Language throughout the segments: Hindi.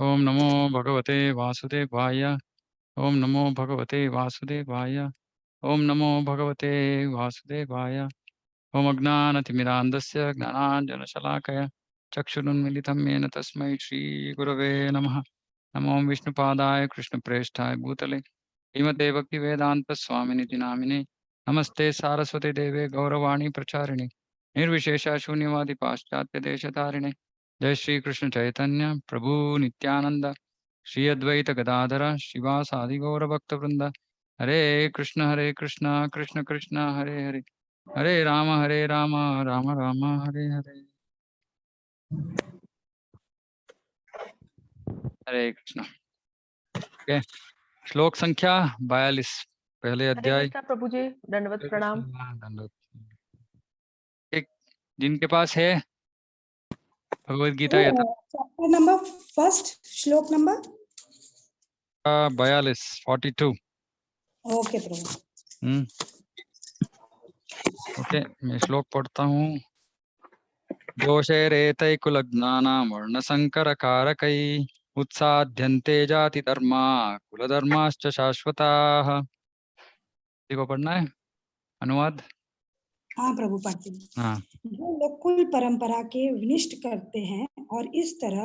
ओम नमो भगवते वासुदेवाय। ओम नमो भगवते वासुदेवाय। ओम नमो भगवते वासुदेवाय। ओम अज्ञानतिमिरान्धस्य ज्ञानाञ्जनशलाकया चक्षुरुन्मिलितं येन तस्मै श्रीगुरवे नमः। नमो विष्णुपादाय कृष्णप्रेष्ठाय भूतले श्रीमते भक्तिवेदान्तस्वामिनिति नामिने। नमस्ते सारस्वते देवे गौरवाणी प्रचारिणे निर्विशेष शून्यवादी पाश्चात्य देशतारिणे। जय श्री कृष्ण चैतन्य प्रभु नित्यानंद श्री अद्वैत गदाधर शिवासादि गौर भक्त वृंद। हरे कृष्ण कृष्ण कृष्ण हरे हरे, हरे राम राम राम हरे हरे। हरे कृष्ण। ओके, श्लोक संख्या 42, पहले हरे अध्याय। कृष्णा प्रभु जी, दंडवत प्रणाम। दंडवत। एक जिनके पास है भगवद गीता यथा चैप्टर नंबर फर्स्ट, श्लोक नंबर 42, 42। ओके प्रभु। ओके, मैं श्लोक पढ़ता हूँ। दोषैरेतैकुलज्ञानां वर्णसंकरकारकै उत्साद्यन्ते जातिधर्मा कुलधर्माश्च शाश्वताः। देखो पढ़ना है अनुवाद। हाँ प्रभु, पढ़ती हूँ। हाँ। जो लोग कुल परंपरा के विनिष्ट करते हैं और इस तरह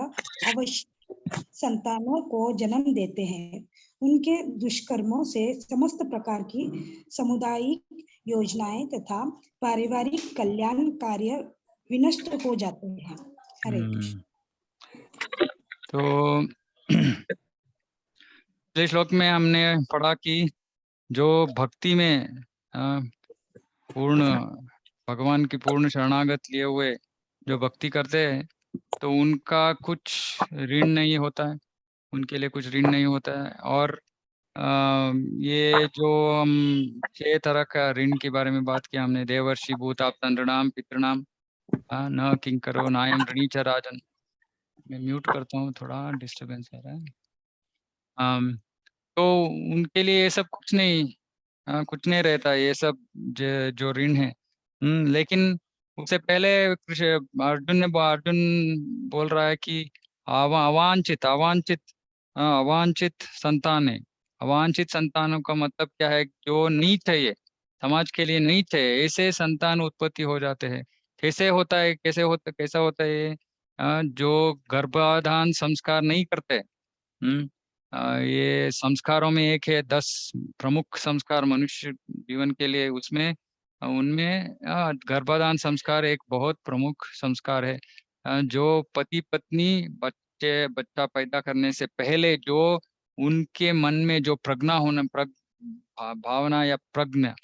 अवश्य संतानों को जन्म देते हैं, उनके दुष्कर्मों से समस्त प्रकार की सामुदायिक योजनाएं तथा पारिवारिक कल्याण कार्य विनष्ट हो जाते हैं। हरे कृष्ण। तो पिछले श्लोक में हमने पढ़ा कि जो भक्ति में पूर्ण भगवान की पूर्ण शरणागत लिए हुए जो भक्ति करते हैं तो उनका कुछ ऋण नहीं होता है, उनके लिए कुछ ऋण नहीं होता है। और ये जो हम 6 तरह का ऋण के बारे में बात किया हमने, देवर्षि भूताप्त नृणाम पितृणाम न किंकरो नायम ऋणी च राजन। मैं म्यूट करता हूँ, थोड़ा डिस्टरबेंस आ रहा है। तो उनके लिए ये सब कुछ नहीं, कुछ नहीं रहता ये सब जो ऋण है। लेकिन उससे पहले अर्जुन बोल रहा है कि अवांछित अवांछित अवांछित संतान है। अवांछित संतानों का मतलब क्या है? जो नीच है, ये समाज के लिए नीच है, ऐसे संतान उत्पत्ति हो जाते हैं। कैसे होता है, कैसा होता है ये? जो गर्भाधान संस्कार नहीं करते। ये संस्कारों में एक है 10 प्रमुख संस्कार मनुष्य जीवन के लिए, उसमें उनमें गर्भाधान संस्कार एक बहुत प्रमुख संस्कार है। जो पति पत्नी बच्चा पैदा करने से पहले जो उनके मन में जो प्रज्ञा होना भावना या प्रज्ञा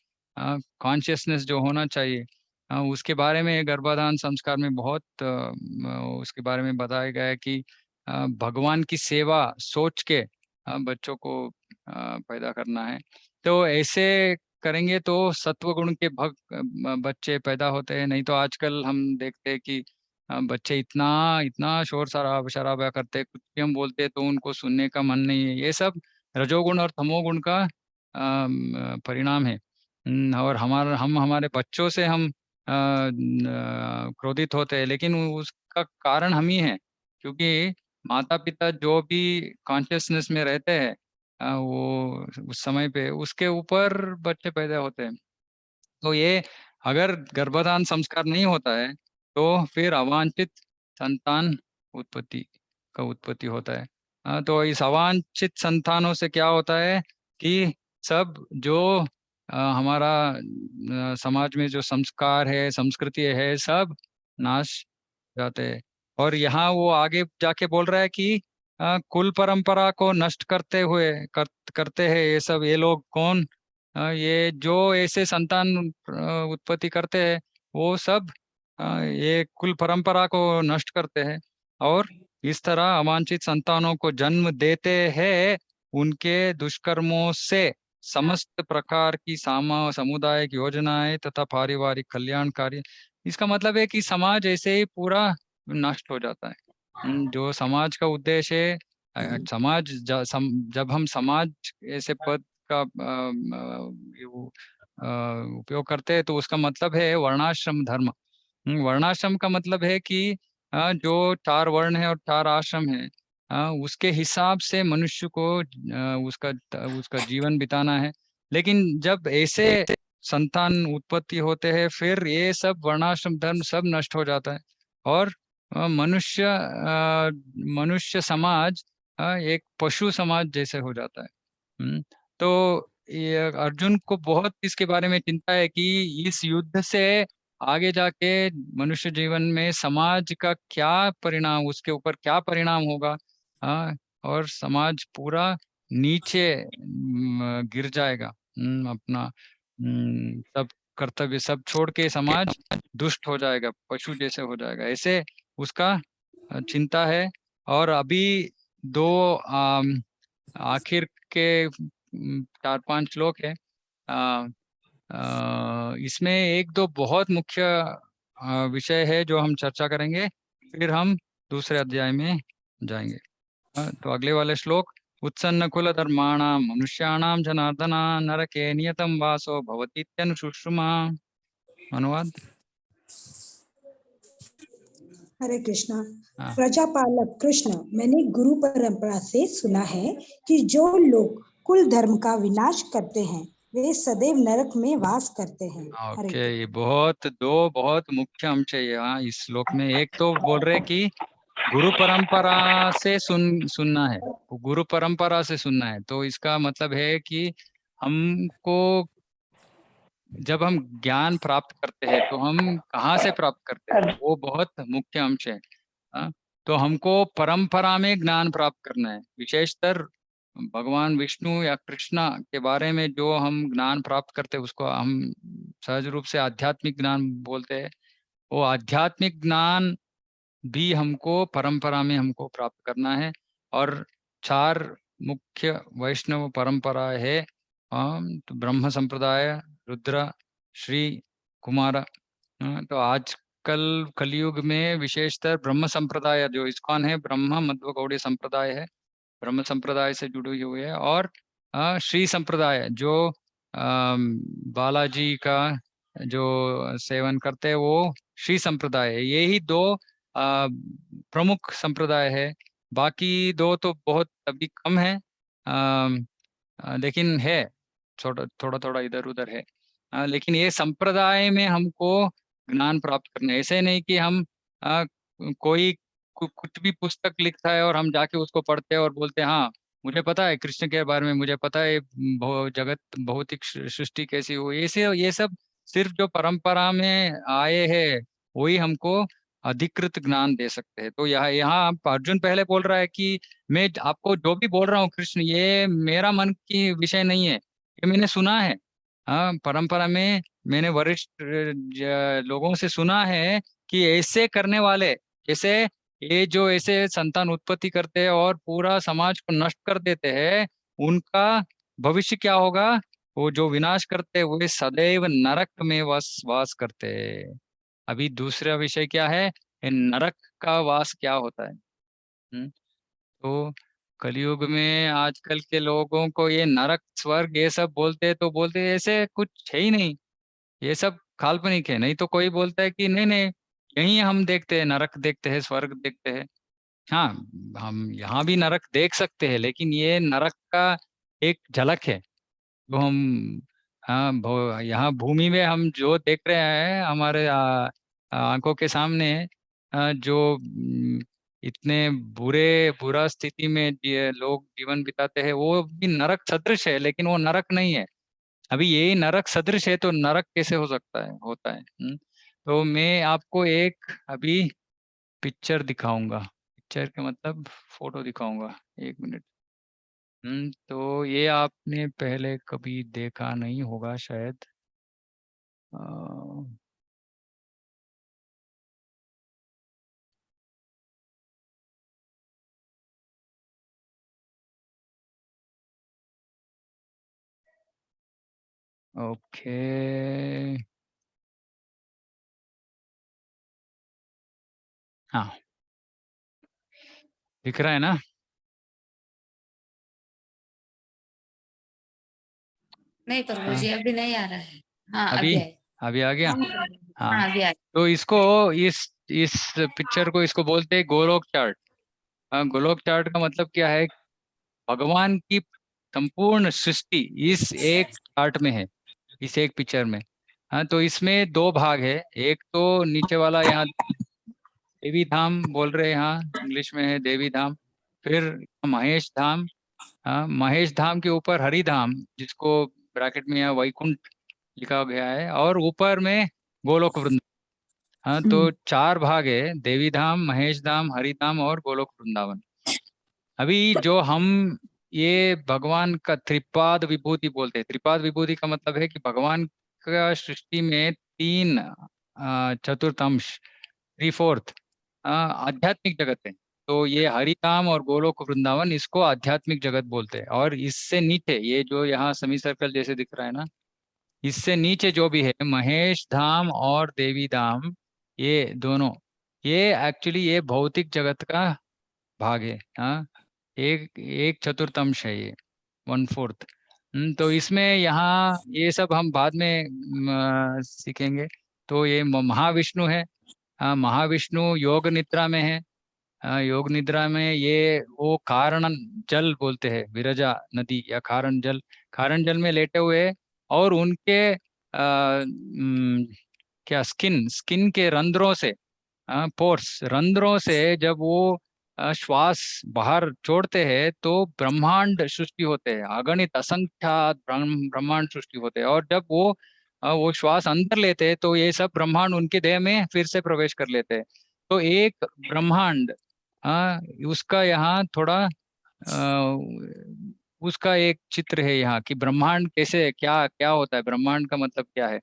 कॉन्शियसनेस जो होना चाहिए, उसके बारे में गर्भाधान संस्कार में बहुत उसके बारे में बताया गया है कि भगवान की सेवा सोच के बच्चों को पैदा करना है। तो ऐसे करेंगे तो सत्व गुण के बच्चे पैदा होते हैं। नहीं तो आजकल हम देखते हैं कि बच्चे इतना इतना शोर शराबा करते हैं, कुछ भी हम बोलते हैं तो उनको सुनने का मन नहीं है। ये सब रजोगुण और तमोगुण का परिणाम है। और हम हमारे बच्चों से हम क्रोधित होते हैं, लेकिन उसका कारण हम ही है, क्योंकि माता पिता जो भी कॉन्शियसनेस में रहते हैं वो उस समय पे उसके ऊपर बच्चे पैदा होते हैं। तो ये अगर गर्भाधान संस्कार नहीं होता है तो फिर अवांछित संतान उत्पत्ति होता है। तो इस अवांछित संतानों से क्या होता है कि सब जो हमारा समाज में जो संस्कार है संस्कृति है सब नाश जाते हैं। और यहाँ वो आगे जाके बोल रहा है कि कुल परंपरा को नष्ट करते हुए करते हैं ये सब। ये लोग कौन? ये जो ऐसे संतान उत्पत्ति करते हैं वो सब ये कुल परंपरा को नष्ट करते हैं और इस तरह अवांछित संतानों को जन्म देते हैं। उनके दुष्कर्मों से समस्त प्रकार की सामुदायिक योजनाएं तथा पारिवारिक कल्याण कार्य, इसका मतलब है कि समाज ऐसे ही पूरा नष्ट हो जाता है। जो समाज का उद्देश्य है, जब हम समाज ऐसे पद का उपयोग करते हैं तो उसका मतलब है वर्णाश्रम धर्म। वर्णाश्रम का मतलब है कि जो 4 वर्ण है और 4 आश्रम है, उसके हिसाब से मनुष्य को उसका उसका जीवन बिताना है। लेकिन जब ऐसे संतान उत्पत्ति होते हैं, फिर ये सब वर्णाश्रम धर्म सब नष्ट हो जाता है और मनुष्य समाज एक पशु समाज जैसे हो जाता है। तो ये अर्जुन को बहुत इसके बारे में चिंता है कि इस युद्ध से आगे जाके मनुष्य जीवन में समाज का क्या परिणाम, उसके ऊपर क्या परिणाम होगा। और समाज पूरा नीचे गिर जाएगा। अपना सब कर्तव्य सब छोड़ के समाज दुष्ट हो जाएगा, पशु जैसे हो जाएगा, ऐसे उसका चिंता है। और अभी दो आखिर के 4-5 श्लोक है। इसमें एक दो बहुत मुख्य विषय है जो हम चर्चा करेंगे, फिर हम दूसरे अध्याय में जाएंगे। तो अगले वाले श्लोक, उत्सन्न कुल धर्माणां मनुष्याणां जनार्दना नरके नियतम वासो भवतीत्यनुशुश्रुमा। अनुवाद। हरे कृष्णा। हाँ। प्रजापालक कृष्ण, मैंने गुरु परंपरा से सुना है कि जो लोग कुल धर्म का विनाश करते हैं वे सदैव नरक में वास करते हैं। हरे ओके, ये बहुत मुख्य अंश है यहाँ इस श्लोक में। एक तो बोल रहे कि गुरु परंपरा से सुनना है, गुरु परंपरा से सुनना है, तो इसका मतलब है कि हमको जब हम ज्ञान प्राप्त करते हैं तो हम कहाँ से प्राप्त करते हैं, वो बहुत मुख्य अंश है। तो हमको परंपरा में ज्ञान प्राप्त करना है, विशेषतर भगवान विष्णु या कृष्णा के बारे में जो हम ज्ञान प्राप्त करते हैं उसको हम सहज रूप से आध्यात्मिक ज्ञान बोलते हैं। वो आध्यात्मिक ज्ञान भी हमको परंपरा में हमको प्राप्त करना है। और 4 मुख्य वैष्णव परंपरा है, तो ब्रह्म संप्रदाय, रुद्र, श्री, कुमार। तो आजकल कलयुग में विशेषतर ब्रह्म संप्रदाय जो इस्कॉन है, ब्रह्म मध्व गौड़ीय संप्रदाय है, ब्रह्म संप्रदाय से जुड़ी हुई है। और श्री संप्रदाय जो बालाजी का जो सेवन करते हैं वो श्री संप्रदाय है। यही 2 प्रमुख संप्रदाय है। बाकी 2 तो बहुत अभी कम है, लेकिन है, थोड़ा थोड़ा इधर उधर है। लेकिन ये संप्रदाय में हमको ज्ञान प्राप्त करना है। ऐसे नहीं कि हम कोई कुछ भी पुस्तक लिखता है और हम जाके उसको पढ़ते हैं और बोलते हैं हाँ मुझे पता है कृष्ण के बारे में, मुझे पता है जगत भौतिक सृष्टि कैसी हुई। ऐसे ये सब सिर्फ जो परंपरा में आए हैं वही हमको अधिकृत ज्ञान दे सकते हैं। तो यहाँ अर्जुन पहले बोल रहा है कि मैं आपको जो भी बोल रहा हूँ कृष्ण, ये मेरा मन की विषय नहीं है, ये मैंने सुना है। हाँ, परंपरा में मैंने वरिष्ठ लोगों से सुना है कि ऐसे करने वाले, जैसे ये जो ऐसे संतान उत्पत्ति करते हैं और पूरा समाज को नष्ट कर देते हैं, उनका भविष्य क्या होगा। वो जो विनाश करते हैं वे सदैव नरक में वास करते हैं। अभी दूसरा विषय क्या है, ये नरक का वास क्या होता है। तो कलयुग में आजकल के लोगों को ये नरक स्वर्ग ये सब बोलते हैं, तो बोलते हैं ऐसे कुछ है ही नहीं, ये सब काल्पनिक है। नहीं तो कोई बोलता है कि नहीं नहीं यही हम देखते हैं, नरक देखते हैं, स्वर्ग देखते हैं। हाँ, हम यहाँ भी नरक देख सकते हैं, लेकिन ये नरक का एक झलक है जो हम, हाँ, यहाँ भूमि में हम जो देख रहे हैं हमारे आंखों के सामने, जो इतने बुरा स्थिति में लोग जीवन बिताते हैं, वो भी नरक सदृश है, लेकिन वो नरक नहीं है। अभी यही नरक सदृश है तो नरक कैसे हो सकता है, होता है। तो मैं आपको एक अभी पिक्चर दिखाऊंगा, पिक्चर का मतलब फोटो दिखाऊंगा, 1 मिनट। तो ये आपने पहले कभी देखा नहीं होगा शायद। ओके, हाँ, दिख रहा है ना। नहीं प्रभु जी, अभी नहीं आ रहा है। हाँ अभी अभी आ गया। हाँ, हाँ अभी आया। तो इसको इस पिक्चर को इसको बोलते हैं गोलोक चार्ट। गोलोक चार्ट का मतलब क्या है? भगवान की संपूर्ण सृष्टि इस एक चार्ट में है, इस एक पिक्चर में। हाँ, तो इसमें दो भाग है। एक तो नीचे वाला यहाँ देवी धाम बोल रहे हैं, यहाँ इंग्लिश में है देवी धाम। फिर महेश धाम, हाँ महेश धाम के ऊपर हरि धाम, जिसको ब्रैकेट में यहाँ वैकुंठ लिखा गया है, और ऊपर में गोलोक वृंदावन। हाँ, तो चार भाग है, देवी धाम, महेश धाम, हरि धाम और गोलोक वृंदावन। अभी जो हम ये भगवान का त्रिपाद विभूति बोलते हैं, त्रिपाद विभूति का मतलब है कि भगवान का सृष्टि में तीन चतुर्थांश, 3/4 आध्यात्मिक जगत है। तो ये हरिधाम और गोलोक वृंदावन, इसको आध्यात्मिक जगत बोलते हैं। और इससे नीचे ये जो यहाँ सेमी सर्कल जैसे दिख रहा है ना, इससे नीचे जो भी है महेश धाम और देवी धाम, ये दोनों, ये एक्चुअली ये भौतिक जगत का भाग है। हाँ, एक एक चतुर्थांश है ये, 1/4। तो इसमें यहाँ ये सब हम बाद में सीखेंगे। तो ये महाविष्णु है। हाँ, महाविष्णु योग निद्रा में है। योग निद्रा में ये वो कारण जल बोलते हैं, विरजा नदी या कारण जल में लेटे हुए, और उनके क्या स्किन के रंध्रों से, पोर्स रंध्रों से जब वो श्वास बाहर छोड़ते हैं तो ब्रह्मांड सृष्टि होते हैं, अगणित असंख्यात ब्रह्मांड सृष्टि होते हैं। और जब वो श्वास अंदर लेते हैं तो ये सब ब्रह्मांड उनके देह में फिर से प्रवेश कर लेते हैं। तो एक ब्रह्मांड, उसका यहाँ थोड़ा उसका एक चित्र है यहाँ कि ब्रह्मांड कैसे, क्या क्या होता है, ब्रह्मांड का मतलब क्या है।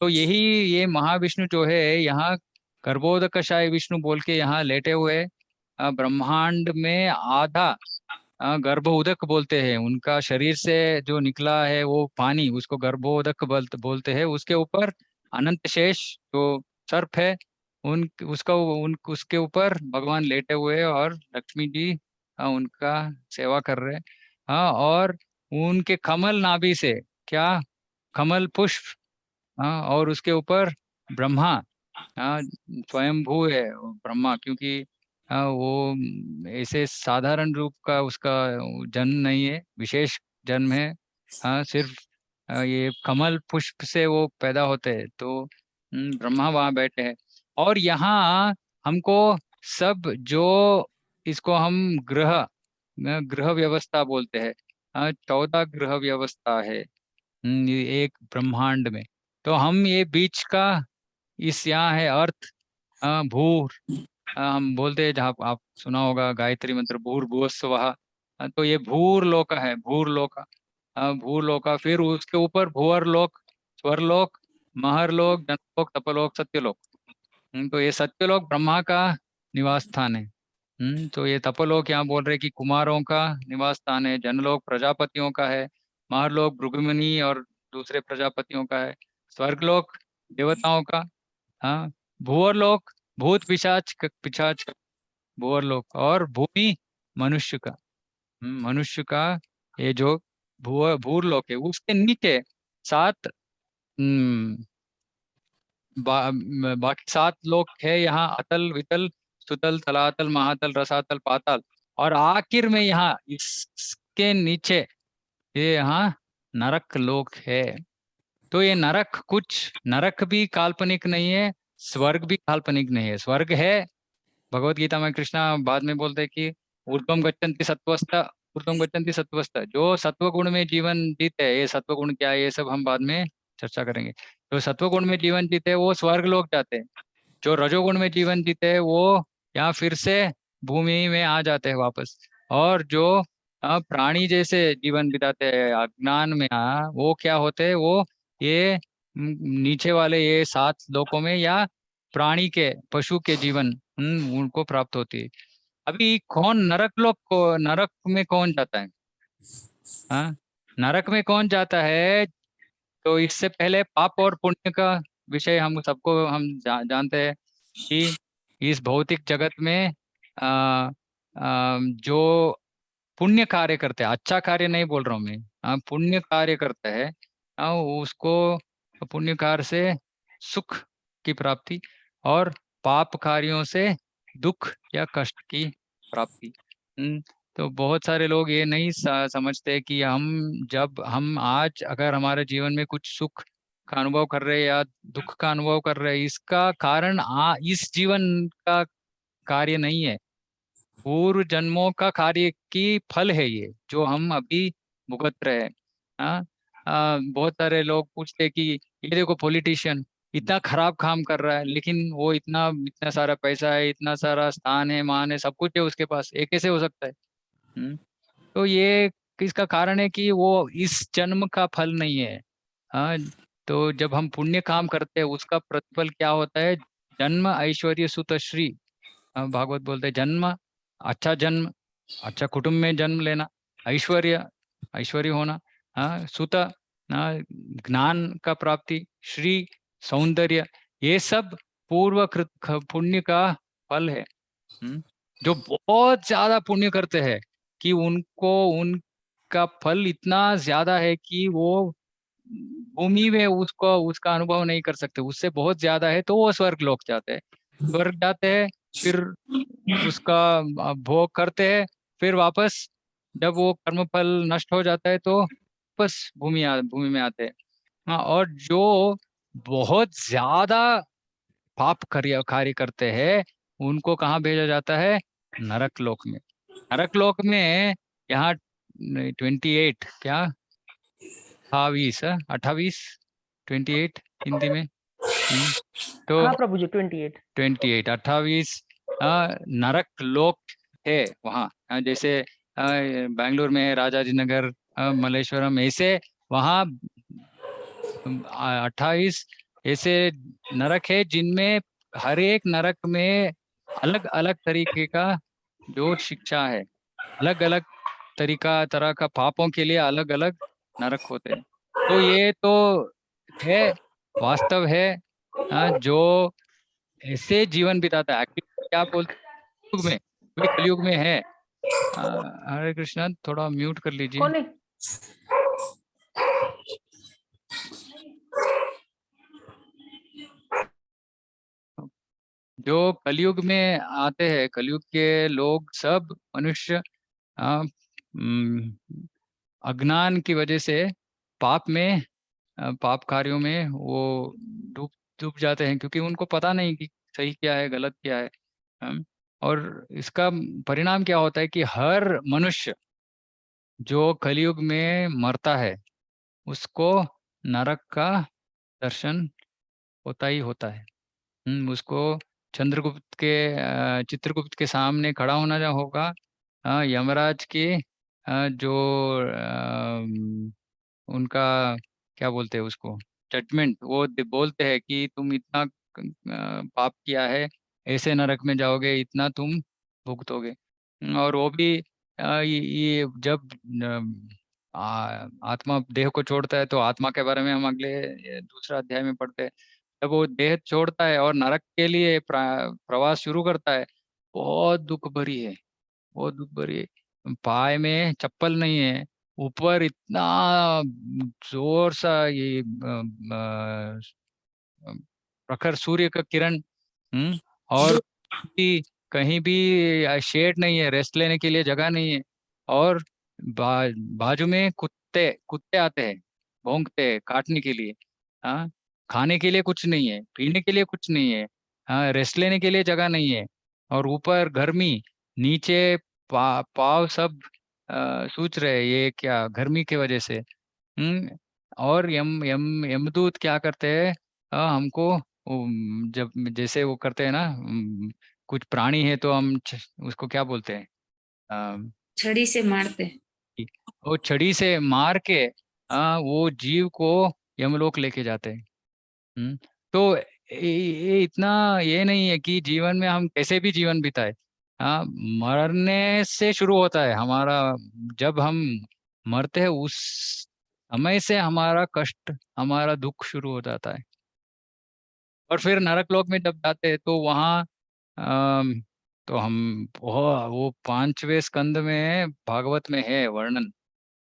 तो यही ये महाविष्णु जो है यहाँ गर्भोदकशाय विष्णु बोल के यहाँ लेटे हुए, ब्रह्मांड में आधा गर्भ उदक बोलते हैं। उनका शरीर से जो निकला है वो पानी, उसको गर्भोदक बोलते हैं। उसके ऊपर अनंत शेष जो सर्प है, उसके ऊपर भगवान लेटे हुए हैं, और लक्ष्मी जी उनका सेवा कर रहे हैं। हाँ, और उनके कमल नाभि से क्या, कमल पुष्प, हाँ, और उसके ऊपर ब्रह्मा, हाँ स्वयंभू है ब्रह्मा, क्योंकि वो ऐसे साधारण रूप का उसका जन्म नहीं है, विशेष जन्म है। हाँ, सिर्फ ये कमल पुष्प से वो पैदा होते हैं। तो ब्रह्मा वहाँ बैठे हैं। और यहाँ हमको सब जो, इसको हम ग्रह व्यवस्था बोलते हैं। 14 ग्रह व्यवस्था है ये एक ब्रह्मांड में। तो हम ये बीच का, इस यहाँ है अर्थ, भूर, हम बोलते हैं, जहाँ आप सुना होगा गायत्री मंत्र भूर भुवस्सुवः। तो ये भूर लोक है, भूर लोक, भूर लोक। फिर उसके ऊपर भूवर लोक, स्वर्लोक, महरलोक, जनलोक, तपलोक, सत्यलोक। तो ये सत्यलोक ब्रह्मा का निवास स्थान है। तो ये तपलोक यहाँ बोल रहे कि कुमारों का निवास स्थान है। जनलोक प्रजापतियों का है। महरलोक भृगुमुनि और दूसरे प्रजापतियों का है। स्वर्गलोक देवताओं का। हाँ, भूवरलोक भूत पिशाच का भूवरलोक। और भूमि मनुष्य का, मनुष्य का ये जो भूरलोक है। उसके नीचे 7 बाकी 7 लोक है यहाँ, अतल वितल सुतल तलातल महातल रसातल पाताल। और आखिर में यहाँ इसके नीचे ये यहाँ नरक लोक है। तो ये नरक, कुछ नरक भी काल्पनिक नहीं है, स्वर्ग भी काल्पनिक नहीं है। स्वर्ग है, भगवत गीता में कृष्णा बाद में बोलते हैं कि ऊर्ध्वम गच्छन्ति सत्वस्थ, ऊर्ध्वम गच्छन्ति सत्वस्थ, जो सत्व गुण में जीवन जीते हैं। ये सत्व गुण क्या है ये सब हम बाद में चर्चा करेंगे। जो सत्व गुण में जीवन जीते हैं वो स्वर्ग लोक जाते हैं। जो रजोगुण में जीवन जीते हैं वो यहाँ फिर से भूमि में आ जाते हैं वापस। और जो प्राणी जैसे जीवन बिताते हैं अज्ञान में, वो क्या होते हैं, वो ये नीचे वाले ये 7 लोकों में, या प्राणी के, पशु के जीवन उनको प्राप्त होती है। अभी कौन नरक में कौन जाता है? हाँ, नरक में कौन जाता है? तो इससे पहले पाप और पुण्य का विषय हम सबको जानते हैं कि इस भौतिक जगत में जो पुण्य कार्य करते हैं, अच्छा कार्य नहीं बोल रहा हूँ मैं, पुण्य कार्य करते हैं, उसको पुण्य कार्य से सुख की प्राप्ति, और पाप कार्यों से दुख या कष्ट की प्राप्ति। तो बहुत सारे लोग ये नहीं समझते कि हम आज अगर हमारे जीवन में कुछ सुख का अनुभव कर रहे हैं या दुख का अनुभव कर रहे हैं, इसका कारण इस जीवन का कार्य नहीं है, पूर्व जन्मों का कार्य की फल है ये जो हम अभी भुगत रहे हैं। हाँ, बहुत सारे लोग पूछते कि ये देखो पॉलिटिशियन इतना खराब काम कर रहा है, लेकिन वो इतना इतना सारा पैसा है, इतना सारा स्थान है, मान है, सब कुछ है उसके पास, ये कैसे हो सकता है? तो ये किसका कारण है कि वो इस जन्म का फल नहीं है। हाँ, तो जब हम पुण्य काम करते हैं उसका प्रतिफल क्या होता है? जन्म ऐश्वर्य सुत श्री। भागवत बोलते हैं जन्म, अच्छा कुटुंब में जन्म लेना, ऐश्वर्य ऐश्वर्य होना, हाँ, सुत, ज्ञान का प्राप्ति, श्री सौंदर्य, ये सब पूर्वकृत पुण्य का फल है। जो बहुत ज्यादा पुण्य करते हैं कि उनको उनका फल इतना ज्यादा है कि वो भूमि में उसको उसका अनुभव नहीं कर सकते, उससे बहुत ज्यादा है, तो वो स्वर्ग लोक जाते हैं। स्वर्ग जाते हैं, फिर उसका भोग करते हैं, फिर वापस जब वो कर्म फल नष्ट हो जाता है तो वापस भूमि में आते हैं। हाँ, और जो बहुत ज्यादा पाप कार्य करते हैं उनको कहाँ भेजा जाता है? नरक लोक में। नरक लोक में यहाँ 28 क्या 28 28 हिंदी में। तो हाँ प्रभु जी 28। 28 नरक लोक है वहाँ। जैसे बेंगलुरु में राजाजी नगर, मल्लेश्वरम, ऐसे वहाँ 28 ऐसे नरक है जिनमें हर एक नरक में अलग अलग तरीके का जो शिक्षा है, अलग अलग तरह का पापों के लिए अलग अलग नरक होते हैं। तो ये तो है, वास्तव है। जो ऐसे जीवन बिताता है, एक्चुअली क्या बोलते हैं, कलयुग में, कोई कलयुग में है। हरे कृष्णा, थोड़ा म्यूट कर लीजिए। कौन है? जो कलयुग में आते हैं, कलयुग के लोग सब मनुष्य अज्ञान की वजह से पाप में, पाप कार्यों में वो डूब डूब जाते हैं, क्योंकि उनको पता नहीं कि सही क्या है गलत क्या है। और इसका परिणाम क्या होता है कि हर मनुष्य जो कलयुग में मरता है उसको नरक का दर्शन होता ही होता है। उसको चंद्रगुप्त के चित्रगुप्त के सामने खड़ा होना जा होगा। यमराज के जो उनका क्या बोलते हैं उसको, जजमेंट, वो बोलते हैं कि तुम इतना पाप किया है, ऐसे नरक में जाओगे, इतना तुम भुगतोगे। और वो भी ये जब आत्मा देह को छोड़ता है, तो आत्मा के बारे में हम अगले दूसरा अध्याय में पढ़ते हैं। जब वो देह छोड़ता है और नरक के लिए प्रवास शुरू करता है, बहुत दुख भरी है, बहुत दुख भरी है। पाय में चप्पल नहीं है, ऊपर इतना जोर सा ये प्रखर सूर्य का किरण, और कहीं भी शेड नहीं है, रेस्ट लेने के लिए जगह नहीं है। और बाजू में कुत्ते कुत्ते आते हैं, भौंकते हैं काटने के लिए। हाँ, खाने के लिए कुछ नहीं है, पीने के लिए कुछ नहीं है, हाँ, रेस्ट लेने के लिए जगह नहीं है। और ऊपर गर्मी, नीचे पाव सब सूज रहे हैं, ये क्या गर्मी की वजह से। और यम यम यमदूत क्या करते हैं? हमको जब जैसे वो करते हैं ना, कुछ प्राणी है तो हम उसको क्या बोलते हैं, छड़ी से मारते हैं। वो छड़ी से मार के वो जीव को यमलोक लेके जाते हैं। तो ये इतना ये नहीं है कि जीवन में हम कैसे भी जीवन बिताए। मरने से शुरू होता है हमारा, जब हम मरते हैं उस समय से हमारा कष्ट, हमारा दुख शुरू हो जाता है। और फिर नरक लोक में जब जाते हैं तो वहाँ अम, तो हम वो 5वें स्कंद में भागवत में है वर्णन।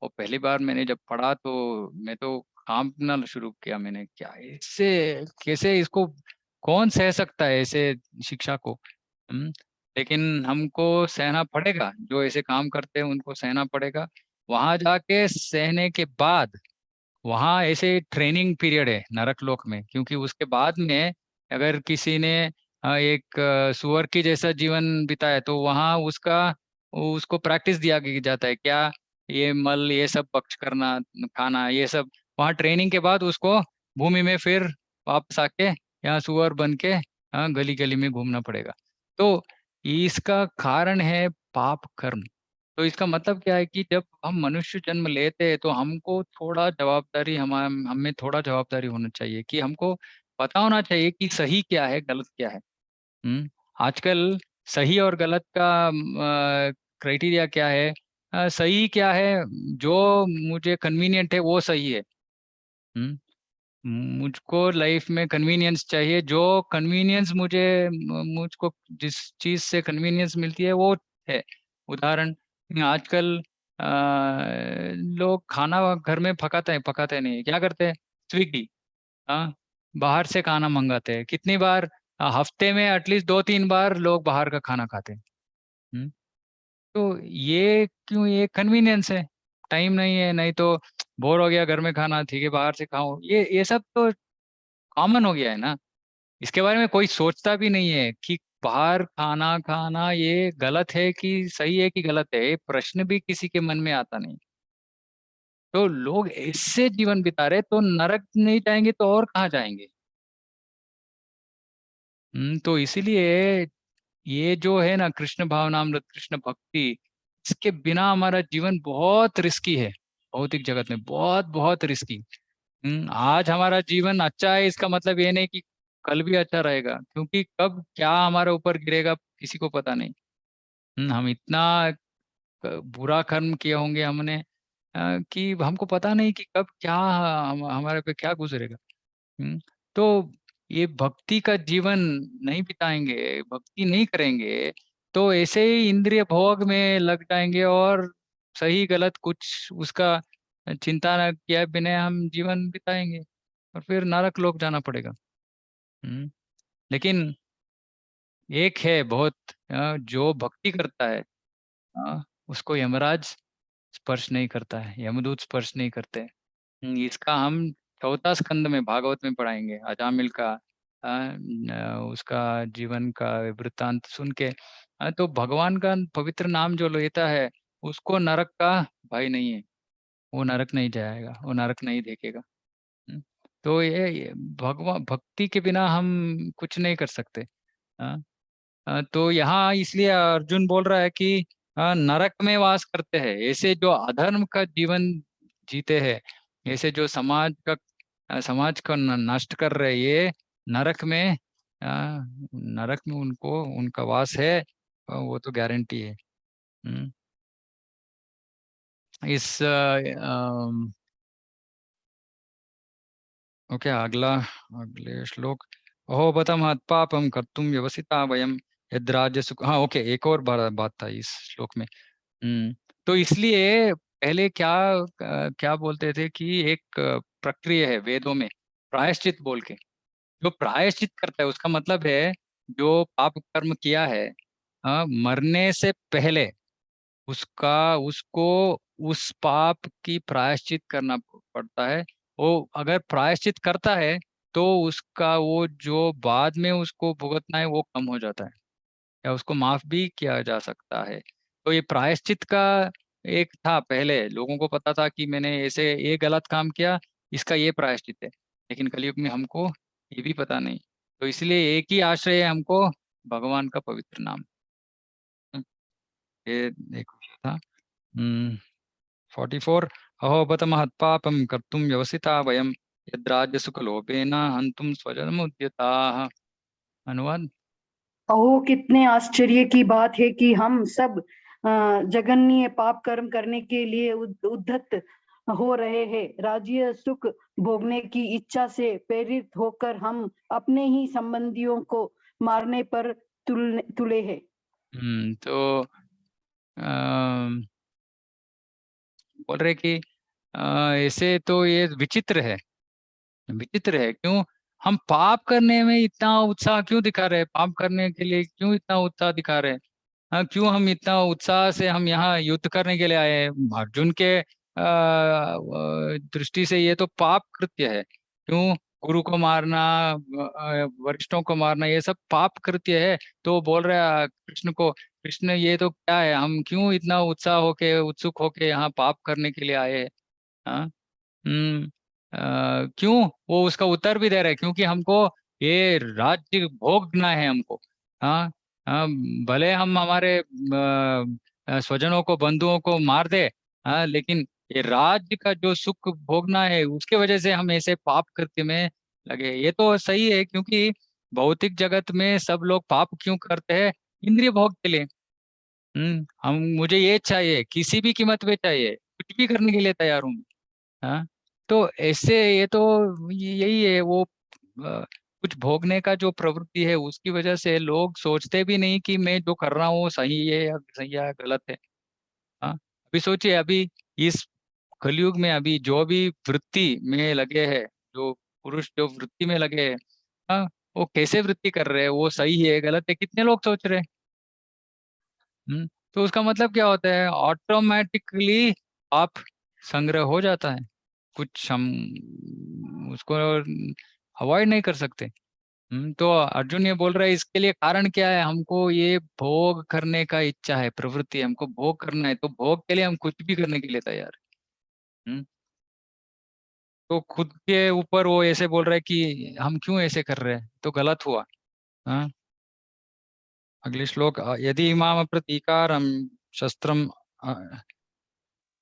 वो पहली बार मैंने जब पढ़ा तो मैं तो कांपना शुरू किया, मैंने क्या इससे कैसे इसको कौन सह सकता है ऐसे शिक्षा को। लेकिन हमको सहना पड़ेगा, जो ऐसे काम करते हैं उनको सहना पड़ेगा। वहां जाके सहने के बाद वहां ऐसे ट्रेनिंग पीरियड है नरक लोक में, क्योंकि उसके बाद में अगर किसी ने एक सुअर की जैसा जीवन बिताया तो वहां उसको प्रैक्टिस दिया जाता है क्या, ये मल ये सब भक्ष करना, खाना, ये सब। वहां ट्रेनिंग के बाद उसको भूमि में फिर वापस आके यहाँ सुअर बन के गली गली में घूमना पड़ेगा। तो इसका कारण है पाप कर्म। तो इसका मतलब क्या है कि जब हम मनुष्य जन्म लेते हैं तो हमको थोड़ा जवाबदारी, हमें थोड़ा जवाबदारी होना चाहिए कि हमको पता होना चाहिए कि सही क्या है गलत क्या है। आजकल सही और गलत का क्राइटेरिया क्या है? सही क्या है? जो मुझे कन्वीनियंट है वो सही है। हम्म मुझको लाइफ में कन्वीनियंस चाहिए, जो कन्वीनियंस मुझको जिस चीज से कन्वीनियंस मिलती है वो है। उदाहरण, आजकल अ, लोग खाना घर में पकाते नहीं, क्या करते हैं? स्विगी, हाँ, बाहर से खाना मंगाते हैं। कितनी बार हफ्ते में एटलीस्ट 2-3 बार लोग बाहर का खाना खाते हैं। हम्म, तो ये क्यों? ये कन्वीनियंस है, टाइम नहीं है, नहीं तो बोर हो गया घर में खाना, ठीक है बाहर से खाओ। ये सब तो कॉमन हो गया है ना। इसके बारे में कोई सोचता भी नहीं है कि बाहर खाना खाना ये गलत है कि सही है कि गलत है, ये प्रश्न भी किसी के मन में आता नहीं। तो लोग ऐसे जीवन बिता रहे, तो नरक नहीं जाएंगे तो और कहाँ जाएंगे? तो इसीलिए ये जो है ना कृष्ण भावनामृत, कृष्ण भक्ति, इसके बिना हमारा जीवन बहुत रिस्की है। भौतिक जगत में बहुत बहुत रिस्की। आज हमारा जीवन अच्छा है इसका मतलब ये नहीं कि कल भी अच्छा रहेगा, क्योंकि कब क्या हमारे ऊपर गिरेगा किसी को पता नहीं। हम इतना बुरा कर्म किए होंगे हमने कि हमको पता नहीं कि कब क्या हमारे पे क्या गुजरेगा। हम्म, तो ये भक्ति का जीवन नहीं बिताएंगे, भक्ति नहीं करेंगे, तो ऐसे ही इंद्रिय भोग में लग जाएंगे और सही गलत कुछ उसका चिंता न किए बिना हम जीवन बिताएंगे और फिर नरक लोक जाना पड़ेगा। लेकिन एक है बहुत, जो भक्ति करता है उसको यमराज स्पर्श नहीं करता है, यमदूत स्पर्श नहीं करते हैं। इसका हम चौथा स्कंद में भागवत में पढ़ाएंगे, अजामिल का उसका जीवन का वृत्तांत सुन के। तो भगवान का पवित्र नाम जो लेता है उसको नरक का भय नहीं है, वो नरक नहीं जाएगा, वो नरक नहीं देखेगा। हम्म, तो ये भगवान भक्ति के बिना हम कुछ नहीं कर सकते। हाँ, तो यहाँ इसलिए अर्जुन बोल रहा है कि नरक में वास करते हैं ऐसे जो अधर्म का जीवन जीते हैं, ऐसे जो समाज का नष्ट कर रहे हैं, ये नरक में नरक में उनको उनका वास है, वो तो गारंटी है। हम्म, इस ओके, अगले श्लोक। अहो बत महत्पापम कर्तुम व्यवसिता वयम यद्राज्य सुख। हाँ ओके, एक और बात था इस श्लोक में। तो इसलिए पहले क्या बोलते थे कि एक प्रक्रिया है वेदों में, प्रायश्चित बोल के। जो प्रायश्चित करता है उसका मतलब है जो पाप कर्म किया है मरने से पहले उसको उस पाप की प्रायश्चित करना पड़ता है। वो अगर प्रायश्चित करता है तो उसका वो जो बाद में उसको भुगतना है वो कम हो जाता है, या उसको माफ भी किया जा सकता है। तो ये प्रायश्चित का एक था, पहले लोगों को पता था कि मैंने ऐसे ये गलत काम किया, इसका ये प्रायश्चित है। लेकिन कलयुग में हमको ये भी पता नहीं, तो इसलिए एक ही आश्रय है हमको, भगवान का पवित्र नाम। हम्म, ये एक विषय था। 44। अहो बत महत्पापम कर्तुम व्यवसिता वयम यद्राज्य सुख लोभेन हंतुम स्वजनमुद्यताः। अनुवाद। अहो कितने आश्चर्य की बात है कि हम सब जघन्य पाप कर्म करने के लिए उद्धत हो रहे हैं। राज्य सुख भोगने की इच्छा से प्रेरित होकर हम अपने ही संबंधियों को मारने पर तुले हैं। तो बोल रहे कि ऐसे तो ये विचित्र है, विचित्र है। क्यों? हम पाप करने में इतना उत्साह क्यों दिखा रहे हैं? पाप करने के लिए क्यों इतना उत्साह दिखा रहे हैं? हाँ, क्यों हम इतना उत्साह से हम यहाँ युद्ध करने के लिए आए हैं? अर्जुन के दृष्टि से ये तो पाप कृत्य है। क्यों? गुरु को मारना, वरिष्ठों को मारना, ये सब पाप कृत्य है। तो वो बोल रहा है कृष्ण को, कृष्ण ये तो क्या है? हम क्यों इतना उत्साह होके, उत्सुक होके यहाँ पाप करने के लिए आए हैं? हाँ। क्यों? वो उसका उत्तर भी दे रहे हैं, क्योंकि हमको ये राज्य भोगना है हमको। हाँ। हाँ, भले हम हमारे स्वजनों को, बंधुओं को मार दे, हाँ, लेकिन ये राज्य का जो सुख भोगना है, उसके वजह से हम ऐसे पाप कृत्य में लगे। ये तो सही है, क्योंकि भौतिक जगत में सब लोग पाप क्यों करते हैं? इंद्रिय भोग के लिए। हम, मुझे ये चाहिए, किसी भी कीमत पे चाहिए, कुछ भी करने के लिए तैयार हूँ। हाँ। तो ऐसे ये तो यही है वो कुछ भोगने का जो प्रवृत्ति है, उसकी वजह से लोग सोचते भी नहीं कि मैं जो कर रहा हूँ सही है या गलत है। हाँ। अभी सोचिए, अभी इस कलयुग में अभी जो भी वृत्ति में लगे हैं, जो पुरुष जो वृत्ति में लगे हैं, हाँ, वो कैसे वृत्ति कर रहे हैं, वो सही है गलत है, कितने लोग सोच रहे हैं? तो उसका मतलब क्या होता है? ऑटोमेटिकली आप संग्रह हो जाता है। कुछ हम उसको अवॉइड नहीं कर सकते। तो अर्जुन ये बोल रहा है, इसके लिए कारण क्या है? हमको ये भोग करने का इच्छा है, प्रवृत्ति है, हमको भोग करना है, तो भोग के लिए हम कुछ भी करने के लिए तैयार है। तो खुद के ऊपर वो ऐसे बोल रहा है कि हम क्यों ऐसे कर रहे हैं, तो गलत हुआ। हाँ। अगले श्लोक, यदि इमाम प्रतीकारम शस्त्रम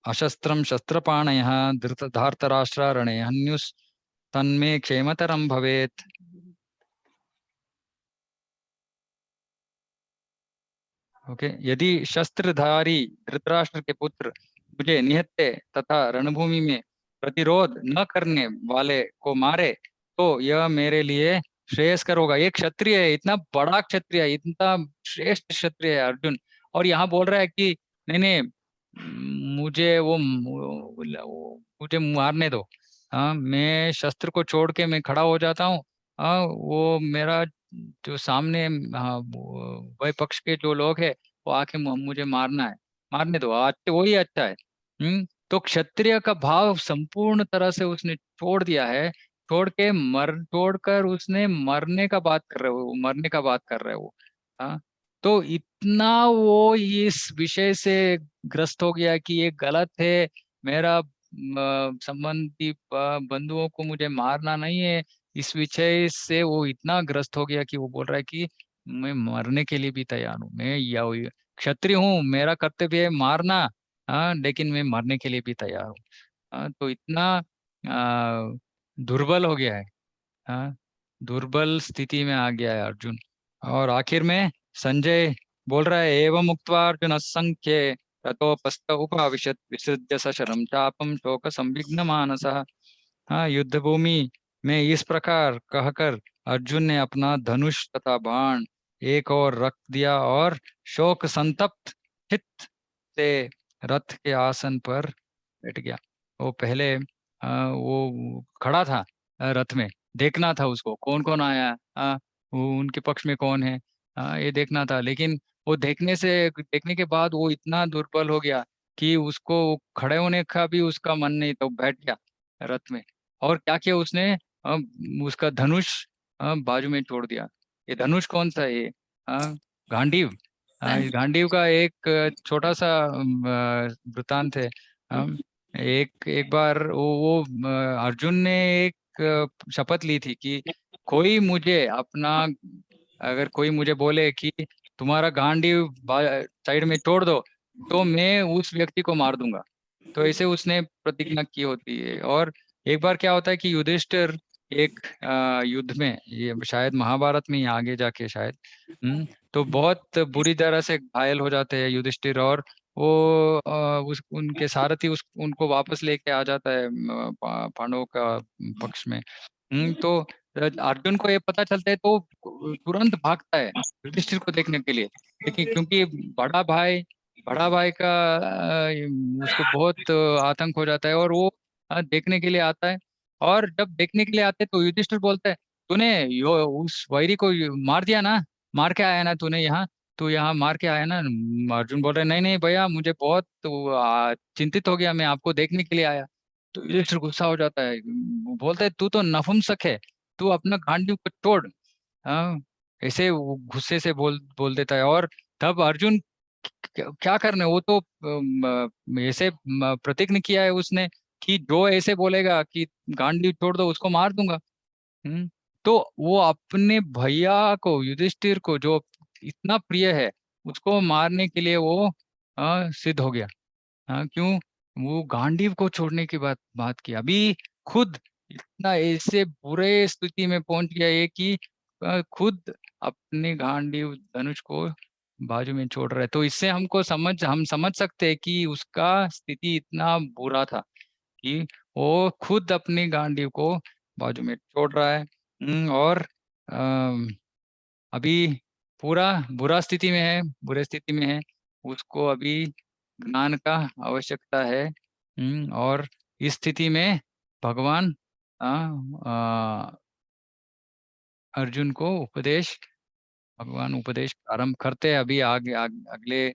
अशस्त्रम शस्त्रपाणयः धृतधार्तराष्ट्रारणे हन्युस्तन्मे क्षेमतरम भवेत्। ओके, यदि शस्त्रधारी धृतराष्ट्र के पुत्र मुझे निहत्ते तथा रणभूमि में प्रतिरोध न करने वाले को मारे, तो यह मेरे लिए श्रेयस्कर होगा। एक क्षत्रिय है, इतना बड़ा क्षत्रिय है, इतना श्रेष्ठ क्षत्रिय है अर्जुन, और यहाँ बोल रहा है कि नहीं नहीं, मुझे मुझे मारने दो। हाँ, मैं शस्त्र को छोड़ के मैं खड़ा हो जाता हूँ। हाँ, वो मेरा जो सामने, हाँ, वह पक्ष के जो लोग हैं, वो आके मुझे मारना है, मारने दो, आज वही अच्छा है। तो क्षत्रिय का भाव संपूर्ण तरह से उसने छोड़ दिया है। छोड़कर उसने मरने का बात कर रहे हो, मरने का बात कर रहे हो। हाँ। तो इतना वो इस विषय से ग्रस्त हो गया कि ये गलत है, मेरा संबंधी बंधुओं को मुझे मारना नहीं है, इस विषय से वो इतना ग्रस्त हो गया कि वो बोल रहा है कि मैं मरने के लिए भी तैयार हूँ, मैं या क्षत्रिय हूँ, मेरा कर्तव्य है मारना, हाँ, लेकिन मैं मरने के लिए भी तैयार हूँ। हाँ, तो इतना दुर्बल हो गया है। हाँ, दुर्बल स्थिति में आ गया है अर्जुन। और आखिर में संजय बोल रहा है, एवं उक्त्वा अर्जुन संख्ये ततोपस्थ उपाविशत विसृज्य सशरम चापम शोक संविघ्न मानसः। हाँ, युद्ध भूमि में इस प्रकार कहकर अर्जुन ने अपना धनुष तथा बाण एक और रख दिया और शोक संतप्त चित्त से रथ के आसन पर बैठ गया। वो पहले वो खड़ा था रथ में, देखना था उसको कौन कौन आया, वो उनके पक्ष में कौन है, ये देखना था। लेकिन वो देखने के बाद वो इतना दुर्बल हो गया कि उसको खड़े होने का भी उसका मन नहीं, तो बैठ गया रथ में। और क्या किया उसने? अ, उसका धनुष बाजू में छोड़ दिया। ये धनुष कौन सा है? ये गांडीव। इस गांडीव का एक छोटा सा वृतांत है। एक एक बार अर्जुन ने एक शपथ ली थी कि कोई मुझे अपना, अगर कोई मुझे बोले कि तुम्हारा गांडीव साइड में तोड़ दो, तो मैं उस व्यक्ति को मार दूंगा। तो ऐसे उसने प्रतिज्ञा की होती है। और एक बार क्या होता है कि युधिष्ठिर एक युद्ध में, ये शायद महाभारत में ही आगे जाके शायद, तो बहुत बुरी तरह से घायल हो जाते हैं युधिष्ठिर, और वो उनके सारथी उनको वापस लेके आ जाता है पांडवों का पक्ष में। तो अर्जुन को ये पता चलता है, तो तुरंत भागता है युधिष्ठिर को देखने के लिए। लेकिन क्योंकि बड़ा भाई का उसको बहुत आतंक हो जाता है, और वो देखने के लिए आता है। और जब देखने के लिए आते हैं तो युधिष्ठिर बोलता है, तूने यो उस वैरी को मार दिया ना, मार के आया ना तूने यहाँ, तू यहाँ मार के आया ना। अर्जुन बोल रहे नहीं नहीं भैया, मुझे बहुत चिंतित हो गया, मैं आपको देखने के लिए आया। तो युधिष्ठिर गुस्सा हो जाता है, वो बोलता है तू तो नपुंसक है, तू अपना गांडीव को तोड़। हाँ, ऐसे वो गुस्से से बोल देता है। और तब अर्जुन क्या करने, वो तो ऐसे प्रतिज्ञा किया है उसने कि जो ऐसे बोलेगा कि गांडीव तोड़ दो उसको मार दूंगा। तो वो अपने भैया को, युधिष्ठिर को जो इतना प्रिय है, उसको मारने के लिए वो सिद्ध हो गया। क्यों? वो गांडीव को छोड़ने की बात की। अभी खुद इतना ऐसे बुरे स्थिति में पहुंच गया है कि खुद अपने गांडीव धनुष को बाजू में छोड़ रहा है। तो इससे हम समझ सकते हैं कि उसका स्थिति इतना बुरा था कि वो खुद अपनी गांडीव को बाजू में छोड़ रहा है। और अभी पूरा बुरे स्थिति में है, उसको अभी ज्ञान का आवश्यकता है। और इस स्थिति में भगवान अर्जुन को भगवान उपदेश प्रारंभ करते हैं। अभी अगले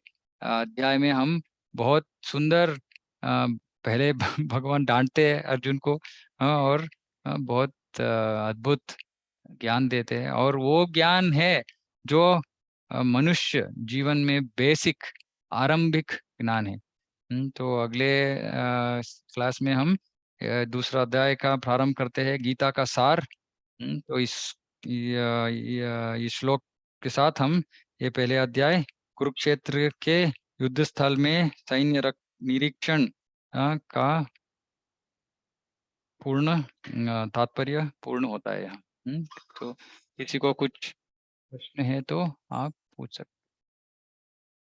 अध्याय में हम बहुत सुंदर पहले भगवान डांटते हैं अर्जुन को, और बहुत अद्भुत ज्ञान देते हैं। और वो ज्ञान है जो मनुष्य जीवन में बेसिक आरंभिक ज्ञान है। तो अगले क्लास में हम दूसरा अध्याय का प्रारंभ करते हैं, गीता का सार। तो इस श्लोक के साथ हम ये पहले अध्याय कुरुक्षेत्र के युद्ध स्थल में सैन्य निरीक्षण का पूर्ण तात्पर्य पूर्ण होता है यहाँ। तो किसी को कुछ प्रश्न है तो आप पूछ सकते हैं।